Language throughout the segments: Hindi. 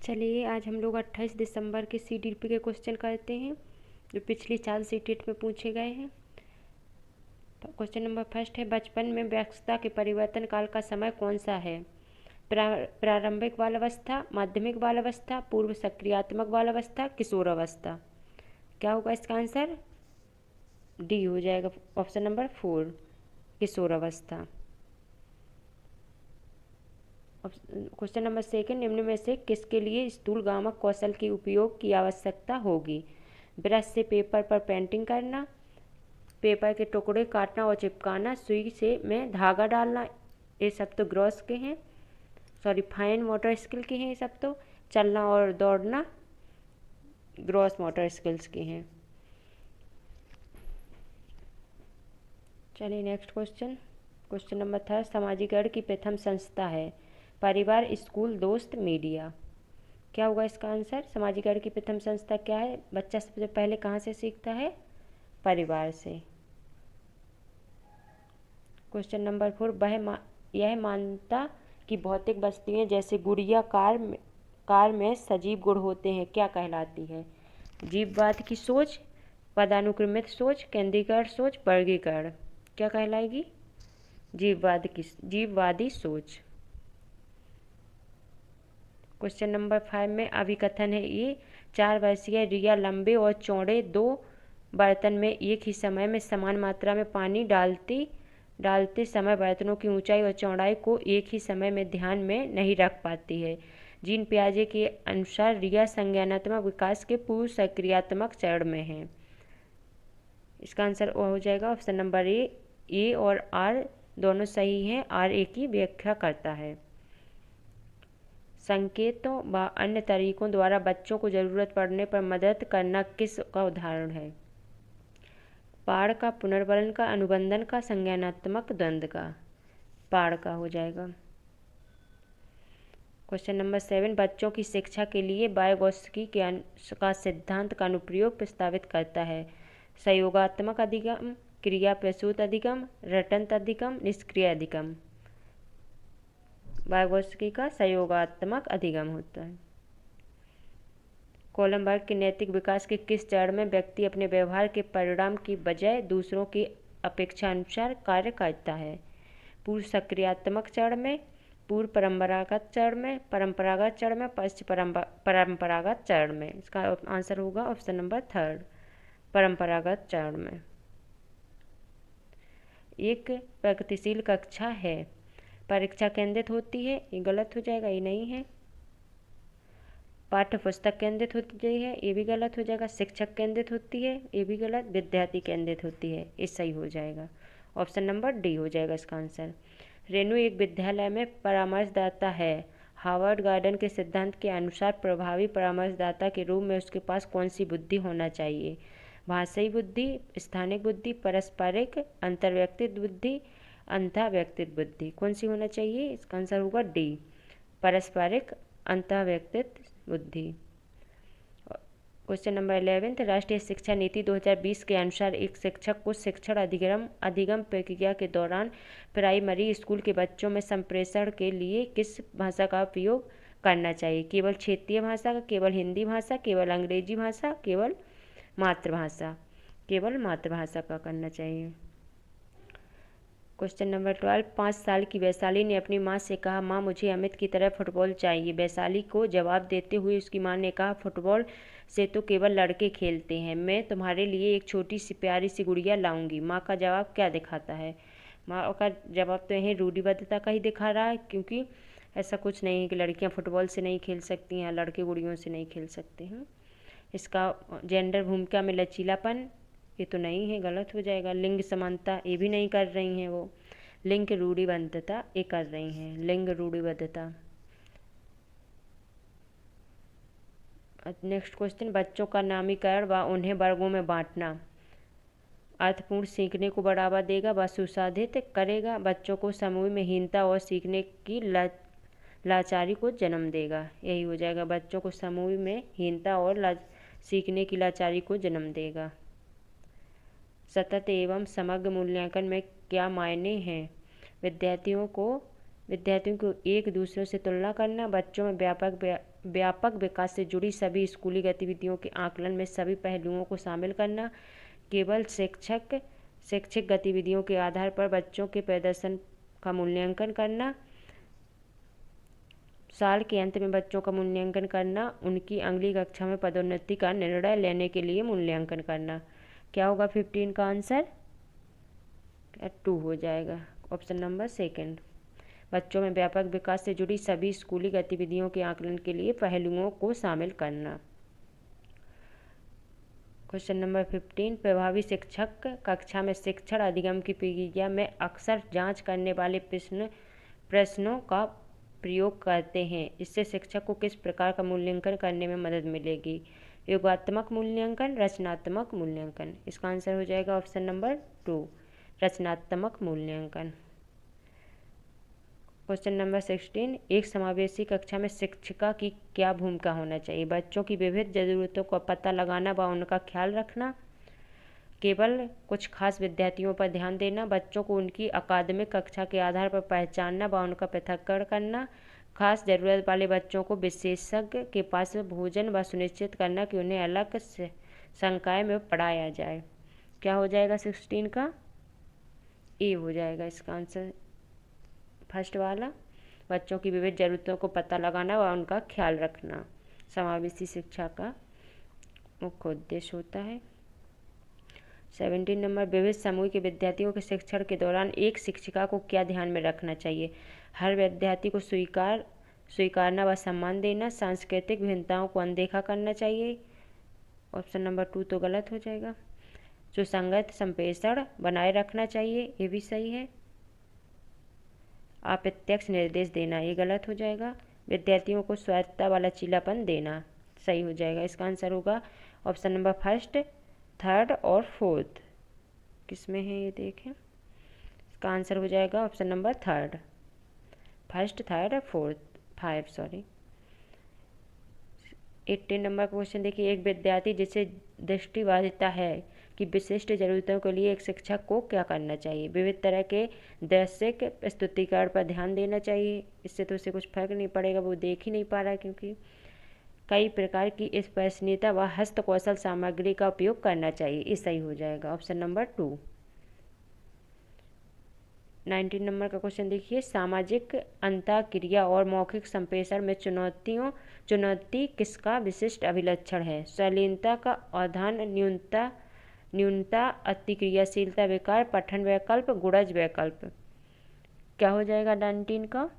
चलिए आज हम लोग 28 दिसंबर के CDP के क्वेश्चन करते हैं जो पिछली 4 CTET में पूछे गए हैं। तो क्वेश्चन नंबर फर्स्ट है, बचपन में वयस्कता के परिवर्तन काल का समय कौन सा है? प्रारंभिक बालावस्था, माध्यमिक बालावस्था, पूर्व सक्रियात्मक बालावस्था, किशोरावस्था। क्या होगा इसका आंसर? डी हो जाएगा, ऑप्शन नंबर 4 किशोरावस्था। क्वेश्चन नंबर सेकंड, निम्न में से किसके लिए स्थूलगामक कौशल के उपयोग की आवश्यकता होगी? ब्रश से पेपर पर पेंटिंग करना, पेपर के टुकड़े काटना और चिपकाना, सुई से में धागा डालना, ये सब तो ग्रॉस के हैं, फाइन मोटर स्किल के हैं। ये सब तो चलना और दौड़ना ग्रॉस मोटर स्किल्स के हैं। चलिए नेक्स्ट क्वेश्चन नंबर 3, समाजीकरण की प्रथम संस्था है? परिवार, स्कूल, दोस्त, मीडिया। क्या होगा इसका आंसर? समाजीकरण की प्रथम संस्था क्या है? बच्चा सबसे पहले कहाँ से सीखता है? परिवार से। क्वेश्चन नंबर 4, यह मानता कि भौतिक वस्तुएं जैसे गुड़िया, कार में सजीव गुण होते हैं, क्या कहलाती है? जीववाद की सोच, पदानुक्रमित सोच, केंद्रीकरण सोच, वर्गीकरण। क्या कहलाएगी? जीववादी सोच। क्वेश्चन नंबर 5 में अभिकथन है, ये 4 वर्षीय रिया लंबे और चौड़े 2 बर्तन में एक ही समय में समान मात्रा में पानी डालते समय बर्तनों की ऊंचाई और चौड़ाई को एक ही समय में ध्यान में नहीं रख पाती है। जीन पियाजे के अनुसार रिया संज्ञानात्मक विकास के पूर्व सक्रियात्मक चरण में है। इसका आंसर हो जाएगा ऑप्शन नंबर ए और आर दोनों सही हैं। आर ए की व्याख्या करता है। संकेतों व अन्य तरीकों द्वारा बच्चों को जरूरत पड़ने पर मदद करना किस का उदाहरण है? पाड़ का, पुनर्वलन का, अनुबंधन का, संज्ञानात्मक द्वंद्व का। पाड़ का हो जाएगा। क्वेश्चन नंबर 7, बच्चों की शिक्षा के लिए वाइगोत्स्की का सिद्धांत का अनुप्रयोग प्रस्तावित करता है? सहयोगात्मक अधिगम, क्रिया प्रसूत अधिगम, रटंत अधिगम, निष्क्रिय अधिगम। वाइगोत्स्की का सहयोगात्मक अधिगम होता है। कोलमबर्ग के नैतिक विकास के किस चरण में व्यक्ति अपने व्यवहार के परिणाम की बजाय दूसरों की अपेक्षा अनुसार कार्य करता है? पूर्व सक्रियात्मक चरण में, पूर्व परंपरागत चरण में, परंपरागत चरण में, पश्च परंपरागत चरण में। इसका आंसर होगा ऑप्शन नंबर 3 परंपरागत चरण में। एक प्रगतिशील कक्षा है, परीक्षा केंद्रित होती है, ये गलत हो जाएगा, ये नहीं है। पाठ्य पुस्तक केंद्रित होती है, ये भी गलत हो जाएगा। शिक्षक केंद्रित होती है, ये भी गलत। विद्यार्थी केंद्रित होती है, ये सही हो जाएगा। ऑप्शन नंबर डी हो जाएगा इसका आंसर। रेणु एक विद्यालय में परामर्शदाता है। हार्वर्ड गार्डन के सिद्धांत के अनुसार प्रभावी परामर्शदाता के रूप में उसके पास कौन सी बुद्धि होना चाहिए? भाषाई बुद्धि, स्थानिक बुद्धि, पारस्परिक अंतर्व्यक्तित्व बुद्धि, अंतःव्यक्तित्व बुद्धि। कौन सी होना चाहिए? इसका आंसर होगा डी, पारस्परिक अंतःव्यक्तित्व बुद्धि। क्वेश्चन नंबर 11, राष्ट्रीय शिक्षा नीति 2020 के अनुसार एक शिक्षक को शिक्षण अधिगम प्रक्रिया के दौरान प्राइमरी स्कूल के बच्चों में संप्रेषण के लिए किस भाषा का उपयोग करना चाहिए? केवल क्षेत्रीय भाषा का, केवल हिंदी भाषा, केवल अंग्रेजी भाषा, केवल मातृभाषा? केवल मातृभाषा का करना चाहिए। क्वेश्चन नंबर 12, 5 साल की वैशाली ने अपनी माँ से कहा, माँ मुझे अमित की तरह फुटबॉल चाहिए। वैशाली को जवाब देते हुए उसकी माँ ने कहा, फुटबॉल से तो केवल लड़के खेलते हैं, मैं तुम्हारे लिए एक छोटी सी प्यारी सी गुड़िया लाऊंगी। माँ का जवाब क्या दिखाता है? माँ का जवाब तो यही रूढ़िबद्धता का ही दिखा रहा है, क्योंकि ऐसा कुछ नहीं है कि लड़कियाँ फुटबॉल से नहीं खेल सकती हैं, लड़के गुड़ियों से नहीं खेल सकते हैं। इसका जेंडर भूमिका में लचीलापन, ये तो नहीं है, गलत हो जाएगा। लिंग समानता, ये भी नहीं कर रही हैं वो। लिंग रूढ़िबद्धता, ये कर रही हैं, लिंग रूढ़िबद्धता। नेक्स्ट क्वेश्चन, बच्चों का नामीकरण व उन्हें वर्गों में बांटना अर्थपूर्ण सीखने को बढ़ावा देगा व सुसाधित करेगा। बच्चों को समूह में हीनता और सीखने की लाचारी को जन्म देगा। यही हो जाएगा, बच्चों को समूह में हीनता और सीखने की लाचारी को जन्म देगा। सतत एवं समग्र मूल्यांकन में क्या मायने हैं? विद्यार्थियों को एक दूसरे से तुलना करना, बच्चों में व्यापक व्यापक विकास से जुड़ी सभी स्कूली गतिविधियों के आकलन में सभी पहलुओं को शामिल करना, केवल शैक्षिक गतिविधियों के आधार पर बच्चों के प्रदर्शन का मूल्यांकन करना, साल के अंत में बच्चों का मूल्यांकन करना, उनकी अगली कक्षा में पदोन्नति का निर्णय लेने के लिए मूल्यांकन करना। क्या होगा 15 का आंसर? 2 हो जाएगा, ऑप्शन नंबर सेकंड। बच्चों में व्यापक विकास से जुड़ी सभी स्कूली गतिविधियों के आकलन के लिए पहलुओं को शामिल करना। क्वेश्चन नंबर 15, प्रभावी शिक्षक कक्षा में शिक्षण अधिगम की प्रक्रिया में अक्सर जांच करने वाले प्रश्नों का प्रयोग करते हैं। इससे शिक्षक को किस प्रकार का मूल्यांकन करने में मदद मिलेगी? योगात्मक मूल्यांकन, रचनात्मक मूल्यांकन। इसका आंसर हो जाएगा ऑप्शन नंबर 2, रचनात्मक मूल्यांकन। क्वेश्चन नंबर 16, एक समावेशी कक्षा में शिक्षिका की क्या भूमिका होना चाहिए? बच्चों की विविध ज़रूरतों का पता लगाना व उनका ख्याल रखना, केवल कुछ खास विद्यार्थियों पर ध्यान देना, बच्चों को उनकी अकादमिक कक्षा के आधार पर पहचानना व उनका पृथक्करण करना, खास ज़रूरत वाले बच्चों को विशेषज्ञ के पास भोजन व सुनिश्चित करना कि उन्हें अलग संकाय में पढ़ाया जाए। क्या हो जाएगा 16 का? ए हो जाएगा इसका आंसर, फर्स्ट वाला। बच्चों की विविध ज़रूरतों को पता लगाना व उनका ख्याल रखना समावेशी शिक्षा का मुख्य उद्देश्य होता है। 17 नंबर, विविध समूह के विद्यार्थियों के शिक्षण के दौरान एक शिक्षिका को क्या ध्यान में रखना चाहिए? हर विद्यार्थी को स्वीकारना व सम्मान देना, सांस्कृतिक भिन्नताओं को अनदेखा करना चाहिए। ऑप्शन नंबर 2 तो गलत हो जाएगा। सुसंगत संप्रेषण बनाए रखना चाहिए, ये भी सही है। अप्रत्यक्ष निर्देश देना, ये गलत हो जाएगा। विद्यार्थियों को स्वायत्तता व लचीलापन देना, सही हो जाएगा। इसका आंसर होगा ऑप्शन नंबर फर्स्ट, थर्ड और फोर्थ। किसमें है ये देखें, इसका आंसर हो जाएगा option number third, first, third, fourth, 5 sorry. 18 number question देखिए, एक विद्यार्थी जिसे दृष्टिबाधिता है कि विशिष्ट जरूरतों के लिए एक शिक्षक को क्या करना चाहिए? विविध तरह के दृश्यिक प्रस्तुतिकरण पर ध्यान देना चाहिए। इससे तो उसे कुछ फर्क नहीं पड़ेगा, वो देख ही नहीं पा रहा है, क्योंकि कई प्रकार की स्पर्शनीयता व हस्तकौशल सामग्री का उपयोग करना चाहिए, ये सही हो जाएगा ऑप्शन नंबर 2। 19 नंबर का क्वेश्चन देखिए, सामाजिक अंतःक्रिया और मौखिक संप्रेषण में चुनौती किसका विशिष्ट अभिलक्षण है? शालीनता का अवधान, न्यूनता, अतिक्रियाशीलता विकार, पठन वैकल्प, गुणज वैकल्प। क्या हो जाएगा 19 का?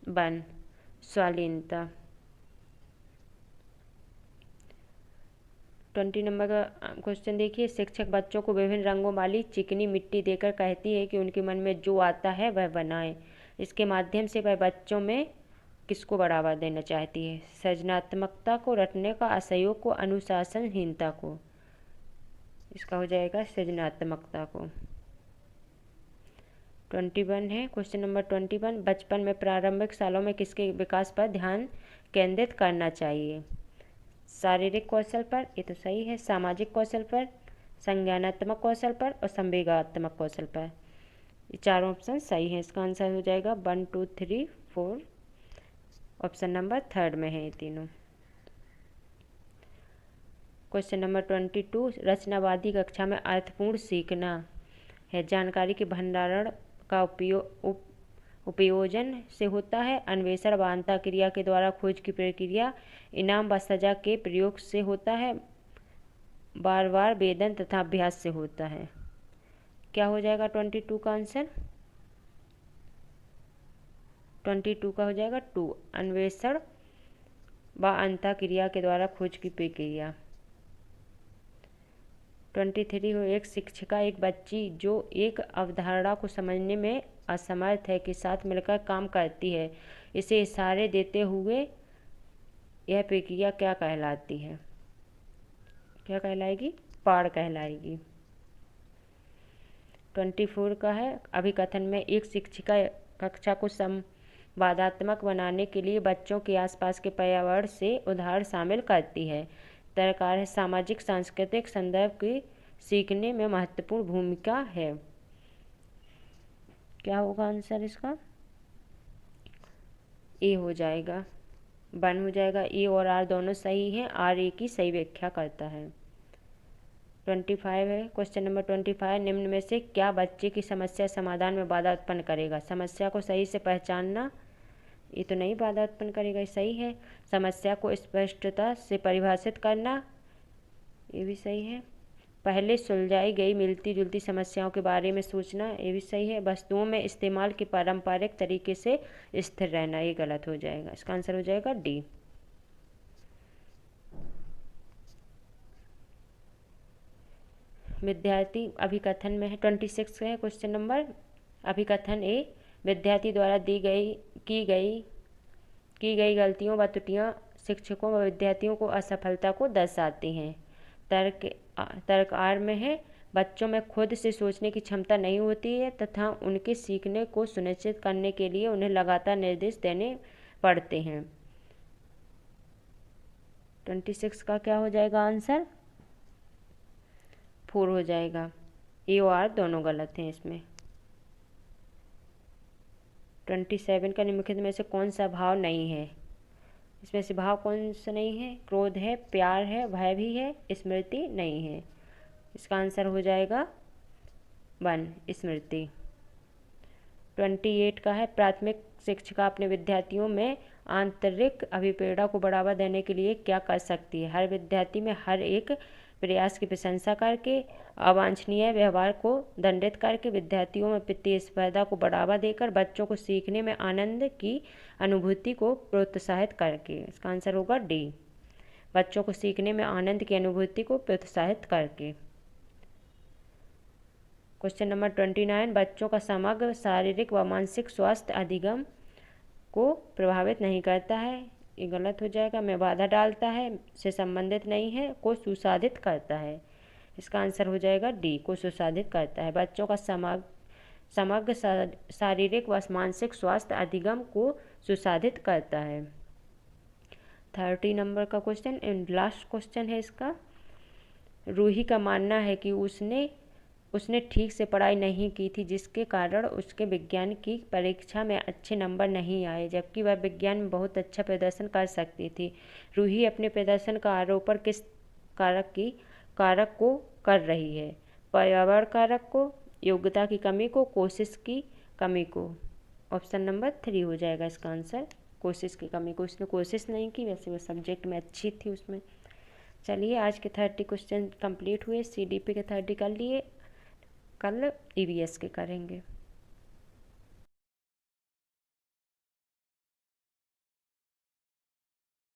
1, शालीनता। 20 नंबर का क्वेश्चन देखिए, शिक्षक बच्चों को विभिन्न रंगों वाली चिकनी मिट्टी देकर कहती है कि उनके मन में जो आता है वह बनाएं। इसके माध्यम से वह बच्चों में किसको बढ़ावा देना चाहती है? सृजनात्मकता को, रटने का, असहयोग को, अनुशासनहीनता को। इसका हो जाएगा सृजनात्मकता को। 21 है क्वेश्चन नंबर 21, बचपन में प्रारंभिक सालों में किसके विकास पर ध्यान केंद्रित करना चाहिए? शारीरिक कौशल पर, ये तो सही है। सामाजिक कौशल पर, संज्ञानात्मक कौशल पर और संवेगात्मक कौशल पर। ये चारों ऑप्शन सही हैं। इसका आंसर हो जाएगा 1, 2, 3, 4, ऑप्शन नंबर थर्ड में है ये तीनों। क्वेश्चन नंबर 22, रचनावादी कक्षा में अर्थपूर्ण सीखना है। जानकारी के भंडारण का उपयोजन से होता है। अन्वेषण व अंतःक्रिया के द्वारा खोज की प्रक्रिया, इनाम व सजा के प्रयोग से होता है। बार बार वेदन तथा अभ्यास से होता है। क्या हो जाएगा 22 का आंसर? 22 का हो जाएगा 2, अन्वेषण व अंतःक्रिया के द्वारा खोज की प्रक्रिया। 23 हो, एक शिक्षिका एक बच्ची जो एक अवधारणा को समझने में असमर्थ है के साथ मिलकर काम करती है, इसे इशारे देते हुए यह प्रक्रिया क्या कहलाती है? क्या कहलाएगी? पाठ कहलाएगी। 24 का है, अभिकथन में एक शिक्षिका कक्षा को संवादात्मक बनाने के लिए बच्चों के आसपास के पर्यावरण से उदाहरण शामिल करती है। तरकार है, सामाजिक सांस्कृतिक संदर्भ की सीखने में महत्वपूर्ण भूमिका है। क्या होगा आंसर इसका? ए हो जाएगा। वन हो जाएगा। ए और आर दोनों सही हैं, आर ए की सही व्याख्या करता है। 25 है क्वेश्चन नंबर 25, निम्न में से क्या बच्चे की समस्या समाधान में बाधा उत्पन्न करेगा? समस्या को सही से पहचानना, ये तो नहीं बाधा उत्पन्न करेगा, ये सही है। समस्या को स्पष्टता से परिभाषित करना, ये भी सही है। पहले सुलझाई गई मिलती जुलती समस्याओं के बारे में सोचना, ये भी सही है। वस्तुओं में इस्तेमाल के पारंपरिक तरीके से स्थिर रहना, ये गलत हो जाएगा। इसका आंसर हो जाएगा डी। विद्यार्थी अभिकथन में है 26 है क्वेश्चन नंबर। अभिकथन ए, विद्यार्थी द्वारा की गई गलतियों व त्रुटियां शिक्षकों व विद्यार्थियों को असफलता को दर्शाती हैं। तर्क आर में है, बच्चों में खुद से सोचने की क्षमता नहीं होती है तथा उनके सीखने को सुनिश्चित करने के लिए उन्हें लगातार निर्देश देने पड़ते हैं। 26 का क्या हो जाएगा आंसर? 4 हो जाएगा। ए और आर दोनों गलत हैं इसमें। 27 का निम्नलिखित में से कौन सा भाव नहीं है? इसमें से भाव कौन सा नहीं है? क्रोध है, प्यार है, भय भी है, स्मृति नहीं है। इसका आंसर हो जाएगा 1, स्मृति। 28 का है, प्राथमिक शिक्षिका अपने विद्यार्थियों में आंतरिक अभिप्रेरणा को बढ़ावा देने के लिए क्या कर सकती है? हर विद्यार्थी में हर एक प्रयास की प्रशंसा करके, अवांछनीय व्यवहार को दंडित करके, विद्यार्थियों में प्रतिस्पर्धा को बढ़ावा देकर, बच्चों को सीखने में आनंद की अनुभूति को प्रोत्साहित करके। इसका आंसर होगा डी, बच्चों को सीखने में आनंद की अनुभूति को प्रोत्साहित करके। क्वेश्चन नंबर 29, बच्चों का समग्र शारीरिक व मानसिक स्वास्थ्य अधिगम को प्रभावित नहीं करता है, ये गलत हो जाएगा। में बाधा डालता है, से संबंधित नहीं है, को सुसाधित करता है। इसका आंसर हो जाएगा डी, को सुसाधित करता है। बच्चों का समग्र शारीरिक व मानसिक स्वास्थ्य अधिगम को सुसाधित करता है। 30 नंबर का क्वेश्चन एंड लास्ट क्वेश्चन है इसका। रूही का मानना है कि उसने ठीक से पढ़ाई नहीं की थी, जिसके कारण उसके विज्ञान की परीक्षा में अच्छे नंबर नहीं आए, जबकि वह विज्ञान में बहुत अच्छा प्रदर्शन कर सकती थी। रूही अपने प्रदर्शन का आरोपण किस कारक को कर रही है? पर्यावरण कारक को, योग्यता की कमी को, कोशिश की कमी को। ऑप्शन नंबर 3 हो जाएगा इसका आंसर, कोशिश की कमी को। उसने कोशिश नहीं की, वैसे वो सब्जेक्ट में अच्छी थी उसमें। चलिए, आज के 30 क्वेश्चन कंप्लीट हुए। CDP के 30 कर लिए, कल EVS के करेंगे।